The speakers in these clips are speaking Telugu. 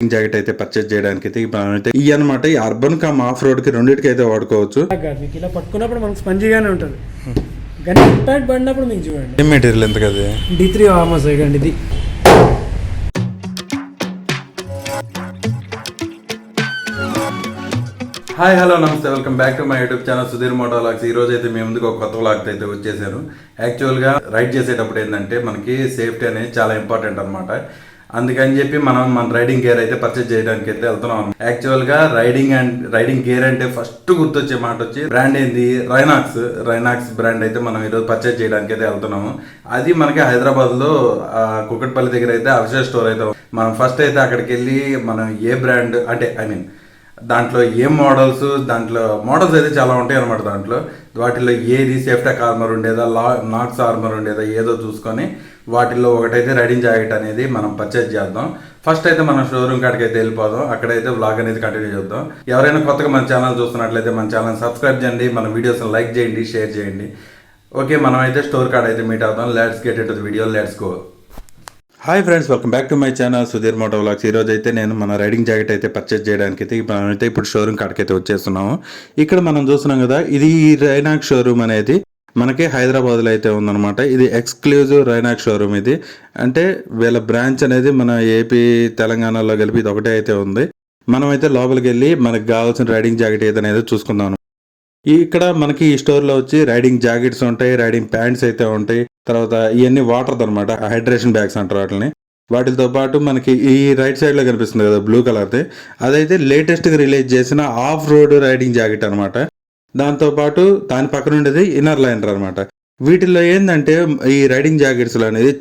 జాకెట్ అయితే పర్చేజ్ చేయడానికి అయితే ఈ అనమాట ఈ అర్బన్ కమ్ ఆఫ్ రోడ్ కి రెండింటికి అయితే వాడుకోవచ్చు. మీకు ఇలా పట్టుకున్నప్పుడు మనకు స్పంజీగానే ఉంటుంది, కానీ ఇంపాక్ట్ పడినప్పుడు మీకు చూడండి ఏం మెటీరియల్ ఎంత కదా D3 ఆర్మర్స్ అండి ఇది. హాయ్ హలో నమస్తే, welcome back to my YouTube channel Sudheer moto vlogs. ఈ రోజు అయితే మేము ముందుకు ఒక కొత్త వ్లాగ్ అయితే వచ్చేసాను. యాక్చువల్గా రైడ్ చేసేటప్పుడు ఏంటంటే మనకి సేఫ్టీ అనేది చాలా ఇంపార్టెంట్ అనమాట. అందుకని చెప్పి మన రైడింగ్ గేర్ అయితే పర్చేజ్ చేయడానికి అయితే వెళ్తున్నాం. యాక్చువల్గా రైడింగ్ గేర్ అంటే ఫస్ట్ గుర్తొచ్చే మాట వచ్చి బ్రాండ్ ఏంది, రైనాక్స్ బ్రాండ్ అయితే మనం ఈరోజు పర్చేజ్ చేయడానికి అయితే వెళ్తున్నాము. అది మనకి హైదరాబాద్లో కుకట్పల్లి దగ్గర అయితే అవిశేష్ స్టోర్ అయితే మనం ఫస్ట్ అయితే అక్కడికి వెళ్ళి మనం ఏ బ్రాండ్ అంటే దాంట్లో ఏం దాంట్లో మోడల్స్ అయితే చాలా ఉంటాయి అనమాట. దాంట్లో వాటిల్లో ఏది సేఫ్టాక్ ఆర్మర్ ఉండేదా, నాక్స్ ఆర్మర్ ఉండేదా ఏదో చూసుకొని వాటిల్లో ఒకటైతే రైడింగ్ జాకెట్ అనేది మనం పర్చేజ్ చేద్దాం. ఫస్ట్ అయితే మనం షోరూమ్ కాడికి అయితే వెళ్ళిపోదాం, అక్కడైతే వ్లాగ్ అనేది కంటిన్యూ చేద్దాం. ఎవరైనా కొత్తగా మన ఛానల్ చూస్తున్నట్లయితే మన ఛానల్ సబ్స్క్రైబ్ చేయండి, మన వీడియోస్ లైక్ చేయండి, షేర్ చేయండి. ఓకే, మనం అయితే స్టోర్ కాడ అయితే మీట్ అవుతాం. Let's get it to the video, let's go. Hi friends, welcome back to my channel Sudheer moto vlogs. ఈరోజు అయితే నేను మన రైడింగ్ జాకెట్ అయితే పర్చేజ్ చేయడానికి అయితే మనమైతే ఇప్పుడు షోరూమ్ కాడికి అయితే వచ్చేస్తున్నాము. ఇక్కడ మనం చూస్తున్నాం కదా, ఇది రైనాక్ షోరూమ్ అనేది మనకి హైదరాబాద్లో అయితే ఉందన్నమాట. ఇది ఎక్స్క్లూజివ్ రైనాక్ షోరూమ్. ఇది అంటే వీళ్ళ బ్రాంచ్ అనేది మన ఏపీ తెలంగాణలో కలిపి ఇది ఒకటే అయితే ఉంది. మనమైతే లోపలికి వెళ్ళి మనకు కావాల్సిన రైడింగ్ జాకెట్ ఏదైనా చూసుకుందాం. ఇక్కడ మనకి ఈ స్టోర్లో వచ్చి రైడింగ్ జాకెట్స్ ఉంటాయి, రైడింగ్ ప్యాంట్స్ అయితే ఉంటాయి. తర్వాత ఇవన్నీ వాటర్ అనమాట, హైడ్రేషన్ బ్యాగ్స్ అంటారు వాటిని. వాటితో పాటు మనకి ఈ రైట్ సైడ్లో కనిపిస్తుంది కదా బ్లూ కలర్ది, అదైతే లేటెస్ట్గా రిలీజ్ చేసిన ఆఫ్ రోడ్ రైడింగ్ జాకెట్ అనమాట. దాంతోపాటు దాని పక్కన ఉండేది ఇన్నర్ లైనర్ అనమాట. వీటిల్లో ఏంటంటే ఈ రైడింగ్ జాకెట్స్లో అనేది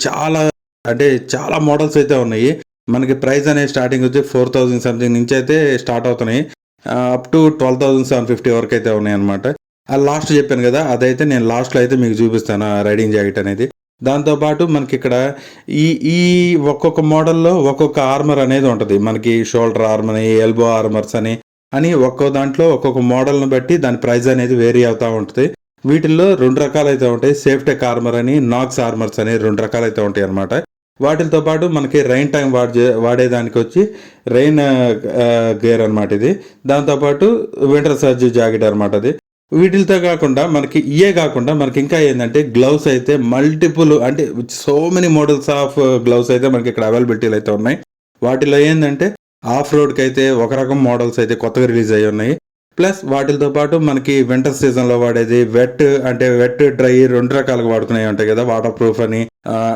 చాలా మోడల్స్ అయితే ఉన్నాయి. మనకి ప్రైస్ అనేది స్టార్టింగ్ వచ్చి 4,000 సంథింగ్ నుంచి అయితే స్టార్ట్ అవుతున్నాయి, అప్ టు 12,750 వరకు అయితే ఉన్నాయి అనమాట. లాస్ట్ చెప్పాను కదా, అదైతే నేను లాస్ట్లో అయితే మీకు చూపిస్తాను ఆ రైడింగ్ జాకెట్ అనేది. దాంతోపాటు మనకి ఇక్కడ ఈ ఒక్కొక్క మోడల్లో ఒక్కొక్క ఆర్మర్ అనేది ఉంటుంది. మనకి షోల్డర్ ఆర్మర్ అని, ఎల్బో ఆర్మర్స్ అని ఒక్కో దాంట్లో ఒక్కొక్క మోడల్ని బట్టి దాని ప్రైస్ అనేది వేరీ అవుతూ ఉంటుంది. వీటిల్లో 2 రకాలు అయితే ఉంటాయి, సేఫ్టెక్ ఆర్మర్ అని, నాక్స్ ఆర్మర్స్ అని 2 రకాలు అయితే ఉంటాయి అనమాట. వాటితో పాటు మనకి రైన్ టైం వాడేదానికి వచ్చి రెయిన్ గేర్ అనమాట ఇది. దాంతోపాటు వింటర్ సర్జ్ జాకెట్ అనమాట అది. వీటితో కాకుండా మనకి మనకి ఇంకా ఏంటంటే గ్లౌస్ అయితే మల్టిపుల్, అంటే so many models of gloves అయితే మనకి ఇక్కడ అవైలబిలిటీలు అయితే ఉన్నాయి. వాటిలో ఏంటంటే ఆఫ్ రోడ్కి అయితే ఒక రకం మోడల్స్ అయితే కొత్తగా రిలీజ్ అయ్యి ఉన్నాయి. ప్లస్ వాటితో పాటు మనకి వింటర్ సీజన్లో వాడేది వెట్ డ్రై 2 రకాలుగా వాడుకునేవి ఉంటాయి కదా, వాటర్ ప్రూఫ్ అని,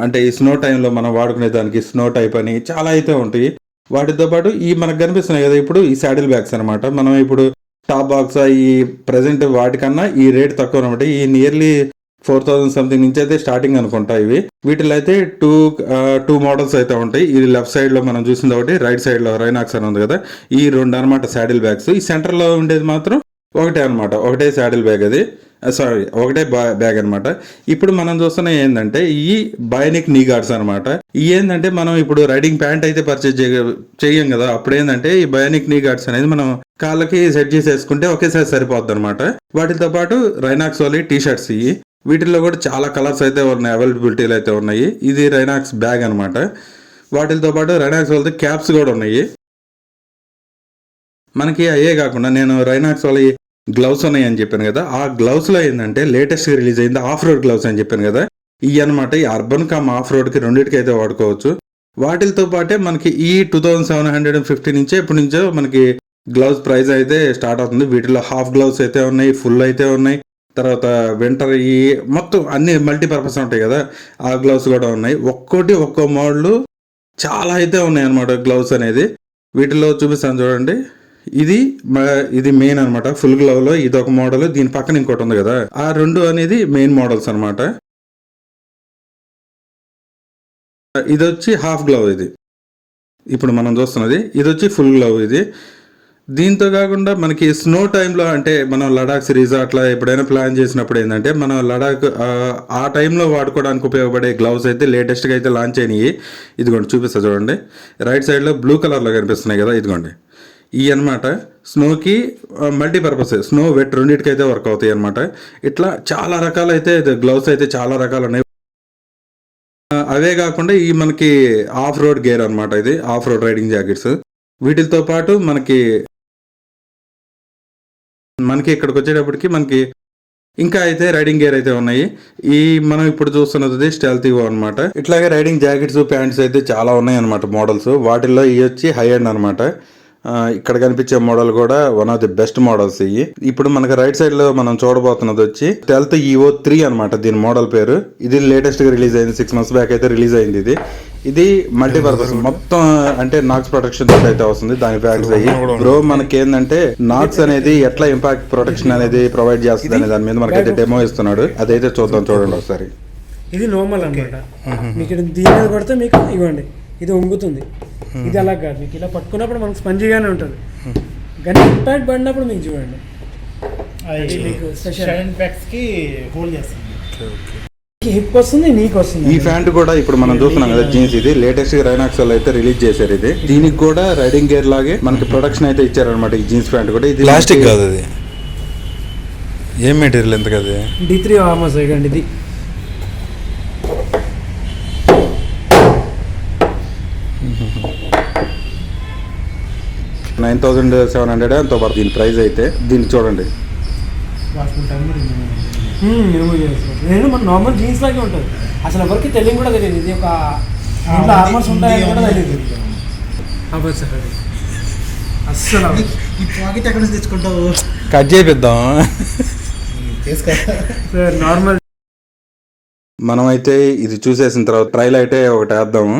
అంటే ఈ స్నో టైంలో మనం వాడుకునే దానికి స్నో టైప్ అని చాలా అయితే ఉంటాయి. వాటితో పాటు ఈ మనకు కనిపిస్తున్నాయి కదా ఇప్పుడు ఈ శాడిల్ బ్యాగ్స్ అనమాట. మనం ఇప్పుడు టాప్ బాక్స్ ఈ ప్రజెంట్ వాటికన్నా ఈ రేట్ తక్కువ అనమాట. ఈ నియర్లీ 4,000 సంథింగ్ నుంచి అయితే స్టార్టింగ్ అనుకుంటా ఇవి. వీటిలో అయితే టూ మోడల్స్ అయితే ఉంటాయి. ఇది లెఫ్ట్ సైడ్ లో మనం చూసింది ఒకటి, రైట్ సైడ్ లో రైనాక్స్ అని ఉంది కదా, ఈ 2 అనమాట శాడిల్ బ్యాగ్స్. ఈ సెంటర్ లో ఉండేది మాత్రం ఒకటే అనమాట, ఒకటే శాడిల్ బ్యాగ్, అది ఒకటే బ్యాగ్ అనమాట. ఇప్పుడు మనం చూస్తున్న ఏంటంటే ఈ బయోనిక్ నీ గార్డ్స్ అనమాట. ఏంటంటే మనం ఇప్పుడు రైడింగ్ ప్యాంట్ అయితే పర్చేజ్ చెయ్యం కదా, అప్పుడు ఏంటంటే ఈ బయోనిక్ నీ గార్డ్స్ అనేది మనం కాళ్ళకి సెట్ చేసేసుకుంటే ఒకేసారి సరిపోద్ది అనమాట. వాటితో పాటు రైనాక్స్ వాళ్ళ టీ షర్ట్స్ ఇవి. వీటిల్లో కూడా చాలా కలర్స్ అయితే ఉన్నాయి, అవైలబిలిటీలు అయితే ఉన్నాయి. ఇది రైనాక్స్ బ్యాగ్ అనమాట. వాటితో పాటు రైనాక్స్ వాళ్ళ క్యాప్స్ కూడా ఉన్నాయి. మనకి అయ్యే కాకుండా నేను రైనాక్స్ వాళ్ళ గ్లౌస్ ఉన్నాయి అని చెప్పాను కదా, ఆ గ్లౌస్ లో ఏంటంటే లేటెస్ట్ రిలీజ్ అయింది ఆఫ్ రోడ్ గ్లౌస్ అని చెప్పాను కదా, ఇవి అనమాట. ఈ అర్బన్ కమ్ ఆఫ్ రోడ్ కి రెండింటికి అయితే వాడుకోవచ్చు. వాటితో పాటే మనకి ఈ 2,750 నుంచే ఇప్పటి నుంచో మనకి గ్లౌస్ ప్రైస్ అయితే స్టార్ట్ అవుతుంది. వీటిలో హాఫ్ గ్లౌస్ అయితే ఉన్నాయి, ఫుల్ అయితే ఉన్నాయి. తర్వాత వింటర్ ఈ మొత్తం అన్ని మల్టీపర్పస్ ఉంటాయి కదా, ఆ గ్లౌస్ కూడా ఉన్నాయి. ఒక్కో మోడల్ చాలా అయితే ఉన్నాయి అనమాట గ్లౌస్ అనేది. వీటిలో చూపిస్తాను చూడండి. ఇది మెయిన్ అనమాట, ఫుల్ గ్లవ్ లో ఇది ఒక మోడల్, దీని పక్కన ఇంకోటి ఉంది కదా, ఆ 2 అనేది మెయిన్ మోడల్స్ అనమాట. ఇది వచ్చి హాఫ్ గ్లవ్, ఇది ఇప్పుడు మనం చూస్తున్నది. ఇది వచ్చి ఫుల్ గ్లవ్ ఇది. దీంతో కాకుండా మనకి స్నో టైంలో, అంటే మనం లడాక్ సిరీస్ అట్లా ఎప్పుడైనా ప్లాన్ చేసినప్పుడు ఏంటంటే మనం లడాక్ ఆ టైంలో వాడుకోవడానికి ఉపయోగపడే గ్లౌస్ అయితే లేటెస్ట్గా అయితే లాంచ్ అయినాయి. ఇదిగోండి చూపిస్తా చూడండి, రైట్ సైడ్లో బ్లూ కలర్లో కనిపిస్తున్నాయి కదా, ఇదిగోండి ఈ అనమాట. స్నోకి మల్టీపర్పస్, స్నో వెట్ రెండింటికి అయితే వర్క్ అవుతాయి అనమాట. ఇట్లా చాలా రకాలు అయితే గ్లౌస్ అయితే చాలా రకాలు ఉన్నాయి. అవే కాకుండా ఈ మనకి ఆఫ్ రోడ్ గేర్ అనమాట, ఇది ఆఫ్ రోడ్ రైడింగ్ జాకెట్స్. వీటితో పాటు మనకి ఇక్కడికి వచ్చేటప్పటికి మనకి ఇంకా అయితే రైడింగ్ గేర్ అయితే ఉన్నాయి. ఈ మనం ఇప్పుడు చూస్తున్నది స్టెల్తీవో అన్నమాట. ఇట్లాగే రైడింగ్ జాకెట్స్ ప్యాంట్స్ అయితే చాలా ఉన్నాయి అనమాట మోడల్స్. వాటిల్లో ఇవి వచ్చి హై ఎండ్ అనమాట. ఇక్కడ కనిపించే మోడల్ కూడా one of the best models ఇవి. ఇప్పుడు మనకి రైట్ సైడ్ లో మనం చూడబోతున్నది వచ్చి స్టెల్త్ ఈవో 3 అనమాట దీని మోడల్ పేరు. ఇది లేటెస్ట్ గా రిలీజ్ అయింది, 6 months బ్యాక్ అయితే రిలీజ్ అయింది. ఇది మల్టీపర్పస్ మొత్తం అంటే నాక్స్ ప్రొటెక్షన్ తోటి అయితే వస్తుంది. దాని ఫ్యాక్ట్స్ అయ్యి బ్రో మనకి ఏంటంటే నాక్స్ అనేది ఎట్లా ఇంపాక్ట్ ప్రొటెక్షన్ అనేది ప్రొవైడ్ చేస్తుంది అనే దాని మీద మనకైతే డెమో ఇస్తున్నాడు. అదైతే చూద్దాం, చూడండి ఒకసారి. ఇది నార్మల్ అనమాట. మీకు దీని మీద కొడితే మీకు ఇవ్వండి ఇది వంగుతుంది. ఇది అలా కాదు, మీకు ఇలా పట్టుకున్నప్పుడు మనకు స్పంజీగానే ఉంటుంది. కానీ ఇంపాక్ట్ పడినప్పుడు మీకు చూడండి మీకు హిప్ వస్తుంది, నీకు వస్తుంది. ఈ ప్యాంట్ కూడా ఇప్పుడు మనం చూస్తున్నాం కదా జీన్స్, ఇది లేటెస్ట్ గా రైనాక్స్ వాళ్ళు అయితే రిలీజ్ చేశారు. ఇది దీనికి కూడా రైడింగ్ గేర్ లాగే మనకి ప్రొడక్షన్ అయితే ఇచ్చారనమాట. ఈ జీన్స్ ప్యాంట్ కూడా ఇది ప్లాస్టిక్ కాదు, అది ఏం మెటీరియల్ ఎంత కదా? D3 ఆర్మర్స్ ఇవ్వండి. ఇది 9700 ఎంతో పడుతుంది దీని ప్రైస్ అయితే. దీన్ని చూడండి, నేను మన నార్మల్ జీన్స్ లాగే ఉంటుంది. అసలు ఎవరికి తెలియదు కూడా తెలియదు ఇది ఒక ఆర్మర్స్ ఉంటాయని కూడా తెలియదు. అస్సలు ఈ పాకెట్ ఎక్కడ నుంచి తెచ్చుకుంటావు? కట్ చేపిద్దాం. నార్మల్ మనం అయితే ఇది చూసేసిన తర్వాత ట్రైల్ అయితే ఒకటి వేద్దాము.